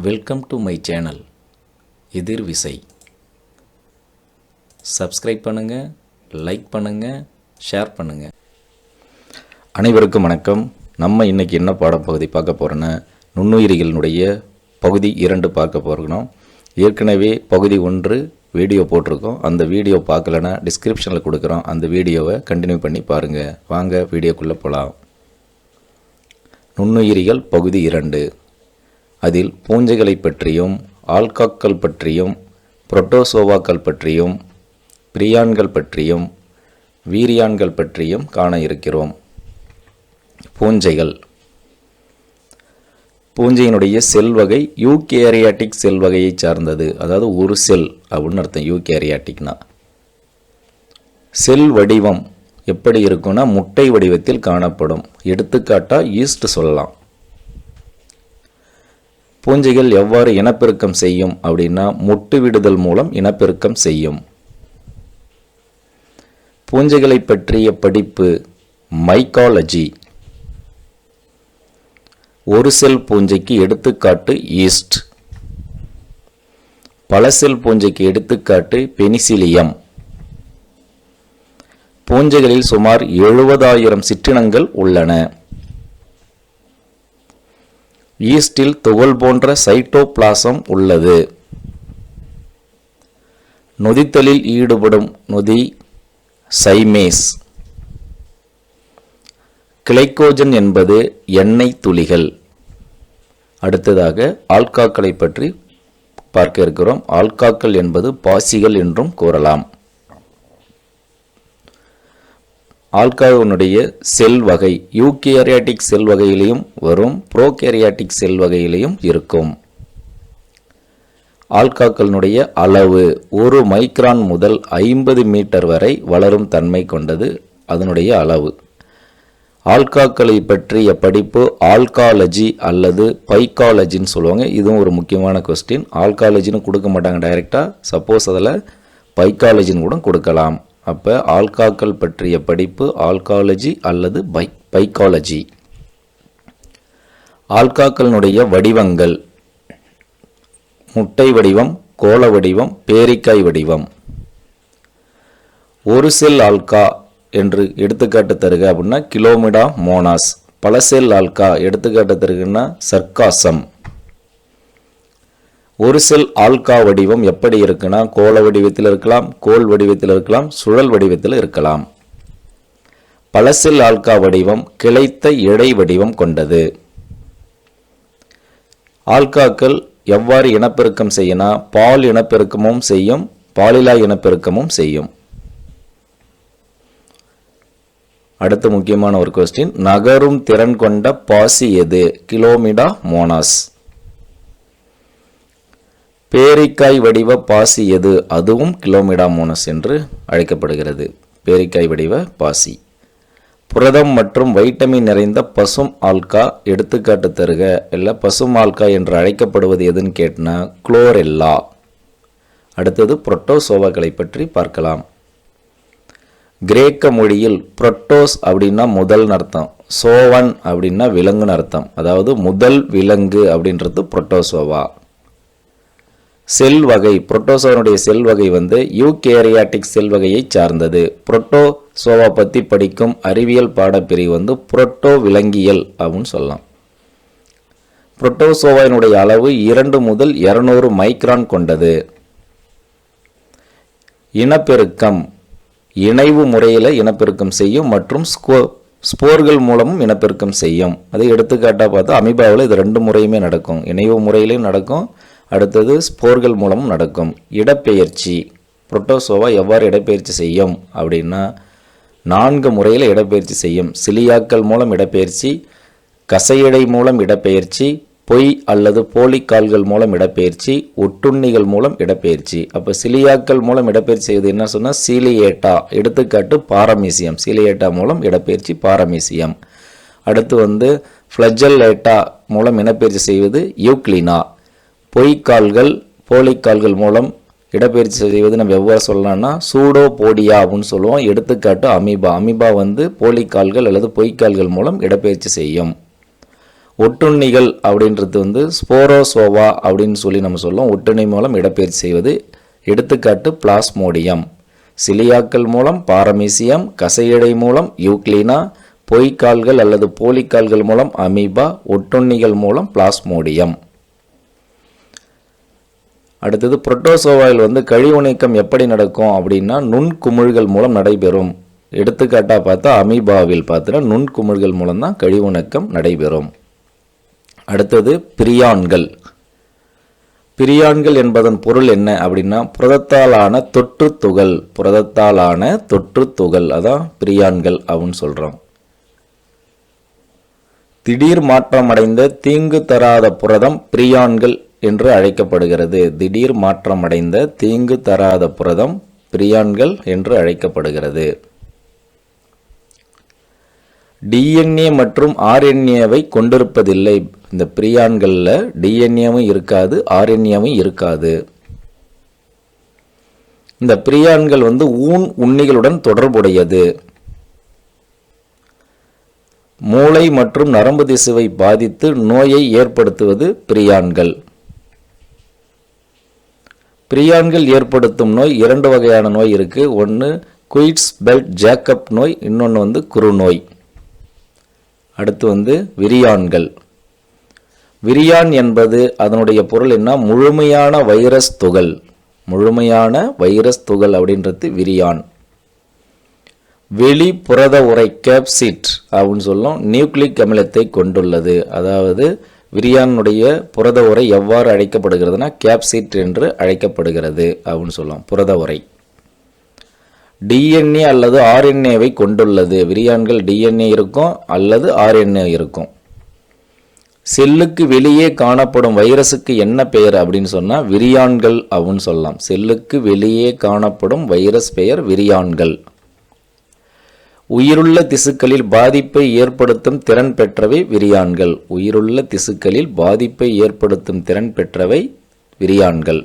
Welcome to my channel எதிர் விசை. Subscribe பண்ணுங்கள், லைக் பண்ணுங்கள், ஷேர் பண்ணுங்கள். அனைவருக்கும் வணக்கம். நம்ம இன்றைக்கி என்ன பாடப்பகுதி பார்க்க போகிறோன்னா நுண்ணுயிரிகளினுடைய பகுதி 2 பார்க்க போகிறோம். ஏற்கனவே பகுதி 1 வீடியோ போட்டிருக்கோம். அந்த வீடியோ பார்க்கலன்னா டிஸ்கிரிப்ஷனில் கொடுக்குறோம். அந்த வீடியோவை கண்டினியூ பண்ணி பாருங்கள். வாங்க வீடியோக்குள்ளே போகலாம். நுண்ணுயிரிகள் பகுதி 2. அதில் பூஞ்சைகளை பற்றியும் ஆல்காக்கள் பற்றியும் புரோட்டோசோவாக்கள் பற்றியும் பிரியான்கள் பற்றியும் வீரியான்கள் பற்றியும் காண இருக்கிறோம். பூஞ்சைகள். பூஞ்சையினுடைய செல் வகை யூகேரியாட்டிக் செல் வகையை சார்ந்தது. அதாவது ஒரு செல் அப்படின்னு அர்த்தம். யூகேரியாட்டிக்னா செல் வடிவம் எப்படி இருக்குன்னா முட்டை வடிவத்தில் காணப்படும். எடுத்துக்காட்டாக ஈஸ்ட் சொல்லலாம். பூஞ்சைகள் எவ்வாறு இனப்பெருக்கம் செய்யும் அப்படின்னா முட்டு விடுதல் மூலம் இனப்பெருக்கம் செய்யும். பூஞ்சைகளை பற்றிய படிப்பு மைக்காலஜி. ஒரு செல் பூஞ்சைக்கு எடுத்துக்காட்டு ஈஸ்ட். பல செல் பூஞ்சைக்கு எடுத்துக்காட்டு பெனிசிலியம். பூஞ்சைகளில் சுமார் 70,000 சிற்றினங்கள் உள்ளன. ஈஸ்டில் துகள் போன்ற சைட்டோபிளாசம் உள்ளது. நொதித்தலில் ஈடுபடும் நொதி சைமேஸ். கிளைக்கோஜன் என்பது எண்ணெய் துளிகள். அடுத்ததாக ஆல்காக்களை பற்றி பார்க்க இருக்கிறோம். ஆல்காக்கள் என்பது பாசிகள் என்றும் கூறலாம். ஆல்காவினுடைய செல் வகை யூகேரியாட்டிக் செல் வகையிலையும் வரும், ப்ரோகேரியாட்டிக் செல் வகையிலையும் இருக்கும். ஆல்காக்களினுடைய அளவு 1 மைக்ரான் முதல் 50 மீட்டர் வரை வளரும் தன்மை கொண்டது. அதனுடைய அளவு. ஆல்காக்களை பற்றிய படிப்பு ஆல்காலஜி அல்லது பைக்காலஜின்னு சொல்லுவாங்க. இதுவும் ஒரு முக்கியமான கொஸ்டின். ஆல்காலஜின்னு கொடுக்க மாட்டாங்க டைரெக்டாக. சப்போஸ் அதில் பைக்காலஜின்னு கூட கொடுக்கலாம். அப்போ ஆல்காக்கள் பற்றிய படிப்பு ஆல்காலஜி அல்லது பைக்காலஜி. ஆல்காக்களினுடைய வடிவங்கள் முட்டை வடிவம், கோள வடிவம், பேரிக்காய் வடிவம். ஒரு செல் ஆல்கா என்று எடுத்துக்காட்டு தருக அப்படின்னா கிலோமிடா மோனாஸ். பல செல் ஆல்கா எடுத்துக்காட்டு தருகுன்னா சர்க்காசம். ஒரு செல் ஆல்கா வடிவம் எப்படி இருக்குன்னா கோள வடிவத்தில் இருக்கலாம், கோல் வடிவத்தில் இருக்கலாம், சுழல் வடிவத்தில் இருக்கலாம். பல செல் ஆல்கா வடிவம் கிளைத்த இடை வடிவம் கொண்டது. ஆல்காக்கள் எவ்வாறு இனப்பெருக்கம் செய்யனா பால் இனப்பெருக்கமும் செய்யும், பாலிலா இனப்பெருக்கமும் செய்யும். அடுத்த முக்கியமான ஒரு கொஸ்டின். நகரும் திறன் கொண்ட பாசி எது? கிலோமிடா மோனாஸ். பேரிக்காய் வடிவ பாசி எது? அதுவும் கிலோமிடா மோனஸ் என்று அழைக்கப்படுகிறது. பேரிக்காய் வடிவ பாசி. புரதம் மற்றும் வைட்டமின் நிறைந்த பசும் ஆல்கா எடுத்துக்காட்டு தருக. இல்லை பசும் ஆல்கா என்று அழைக்கப்படுவது எதுன்னு கேட்டினா குளோரெல்லா. அடுத்தது புரோட்டோசோவாக்களை பற்றி பார்க்கலாம். கிரேக்க மொழியில் புரோட்டோஸ் அப்படின்னா முதல்னு அர்த்தம், சோவன் அப்படின்னா விலங்குன்னு அர்த்தம். அதாவது முதல் விலங்கு அப்படின்றது புரோட்டோசோவா. செல் வகை புரோட்டோசோவனுடைய செல் வகை யூகேரியாட்டிக் செல் வகையை சார்ந்தது. புரோட்டோசோவா பற்றி படிக்கும் அறிவியல் பாடப்பிரிவு புரோட்டோ விலங்கியல் அப்படின்னு சொல்லலாம். புரோட்டோசோவாவினுடைய அளவு 2 முதல் 200 மைக்ரான் கொண்டது. இனப்பெருக்கம் இணைவு முறையில் இனப்பெருக்கம் செய்யும் மற்றும் ஸ்போர்கள் மூலமும் இனப்பெருக்கம் செய்யும். அதை எடுத்துக்காட்டாக பார்த்தா அமீபாவில் இது 2 முறையுமே நடக்கும். இணைவு முறையிலையும் நடக்கும், அடுத்தது ஸ்போர்கள் மூலமும் நடக்கும். இடப்பெயர்ச்சி புரோட்டோசோவா எவ்வாறு இடப்பெயர்ச்சி செய்யும் அப்படின்னா 4 முறையில் இடப்பெயர்ச்சி செய்யும். சிலியாக்கள் மூலம் இடப்பெயர்ச்சி, கசையடை மூலம் இடப்பெயர்ச்சி, பொய் அல்லது போலிக்கால்கள் மூலம் இடப்பெயர்ச்சி, ஒட்டுண்ணிகள் மூலம் இடப்பெயர்ச்சி. அப்போ சிலியாக்கள் மூலம் இடப்பெயர்ச்சி செய்வது என்ன சொன்னால் சீலியேட்டா. எடுத்துக்காட்டு பாரமீசியம். சீலியேட்டா மூலம் இடப்பெயர்ச்சி பாரமீசியம். அடுத்து ஃப்ளஜல்லேட்டா மூலம் இடப்பெயர்ச்சி செய்வது யூக்ளினா. பொய்க்கால்கள் போலிக்கால்கள் மூலம் இடப்பெயர்ச்சி செய்வது நம்ம எவ்வாறு சொல்லலாம்னா சூடோபோடியா அப்படின்னு சொல்லுவோம். எடுத்துக்காட்டு அமீபா. அமீபா போலிக்கால்கள் அல்லது பொய்க்கால்கள் மூலம் இடப்பெயர்ச்சி செய்யும். ஒட்டுண்ணிகள் அப்படின்றது வந்து ஸ்போரோசோவா அப்படின்னு சொல்லி நம்ம சொல்லுவோம். ஒட்டுண்ணி மூலம் இடப்பெயர்ச்சி செய்வது. எடுத்துக்காட்டு பிளாஸ்மோடியம். சிலியாக்கள் மூலம் பாரமீசியம், கசையடை மூலம் யூக்ளினா, பொய்க்கால்கள் அல்லது போலிக்கால்கள் மூலம் அமீபா, ஒட்டுண்ணிகள் மூலம் பிளாஸ்மோடியம். அடுத்தது புரோட்டோசோவாவில் வந்து கழிவு நீக்கம் எப்படி நடக்கும் அப்படின்னா நுண்குமிழ்கள் மூலம் நடைபெறும். எடுத்துக்காட்டாக பார்த்தா அமீபாவில் பார்த்தீங்கன்னா நுண்குமிழ்கள் மூலம் தான் கழிவு நீக்கம் நடைபெறும். அடுத்தது பிரியான்கள். பிரியான்கள் என்பதன் பொருள் என்ன அப்படின்னா புரதத்தாலான தொற்று துகள். புரதத்தாலான தொற்று துகள் அதான் பிரியான்கள் அப்படின்னு சொல்கிறோம். திடீர் மாற்றமடைந்த தீங்கு தராத புரதம் பிரியான்கள் என்று அழைக்கப்படுகிறது. திடீர் மாற்றமடைந்த தீங்கு தராத புரதம் பிரியான்கள் என்று அழைக்கப்படுகிறது. டிஎன்ஏ மற்றும் ஆர்என்ஏவை கொண்டிருப்பதில்லை. இந்த பிரியான்களில் டிஎன்ஏவும் இருக்காது, ஆர்என்ஏவும் இருக்காது. இந்த பிரியான்கள் வந்து உண்ணிகளுடன் தொடர்புடையது. மூளை மற்றும் நரம்பு திசுவை பாதித்து நோயை ஏற்படுத்துவது பிரியான்கள். பிரியான்கள் ஏற்படுத்தும் நோய் 2 வகையான நோய் இருக்கு. ஒன்று குயிட்ஸ் பெல்ட் ஜேக்கப் நோய், இன்னொன்று வந்து குறுநோய். அடுத்து வந்து விரியான்கள். விரியான் என்பது அதனுடைய பொருள் என்ன? முழுமையான வைரஸ் துகள். முழுமையான வைரஸ் துகள் அப்படின்றது விரியான். வெளி புரத உரை கேப்சிட் அப்படின்னு சொல்லும் நியூக்ளிக் அமிலத்தை கொண்டுள்ளது. அதாவது விரியானுடைய புரத உரை எவ்வாறு அழைக்கப்படுகிறதுனா கேப்சிட் என்று அழைக்கப்படுகிறது அப்படின்னு சொல்லுவோம். புரத உரை டிஎன்ஏ அல்லது ஆர்என்ஏவை கொண்டுள்ளது. விரியான்கள் டிஎன்ஏ இருக்கும் அல்லது ஆர்என்ஏ இருக்கும். செல்லுக்கு வெளியே காணப்படும் வைரஸுக்கு என்ன பெயர் அப்படின்னு சொன்னால் விரியான்கள் அப்படின்னு சொல்லலாம். செல்லுக்கு வெளியே காணப்படும் வைரஸ் பெயர் விரியான்கள். உயிருள்ள திசுக்களில் பாதிப்பை ஏற்படுத்தும் திறன் பெற்றவை விரியான்கள். உயிருள்ள திசுக்களில் பாதிப்பை ஏற்படுத்தும் திறன் பெற்றவை விரியான்கள்.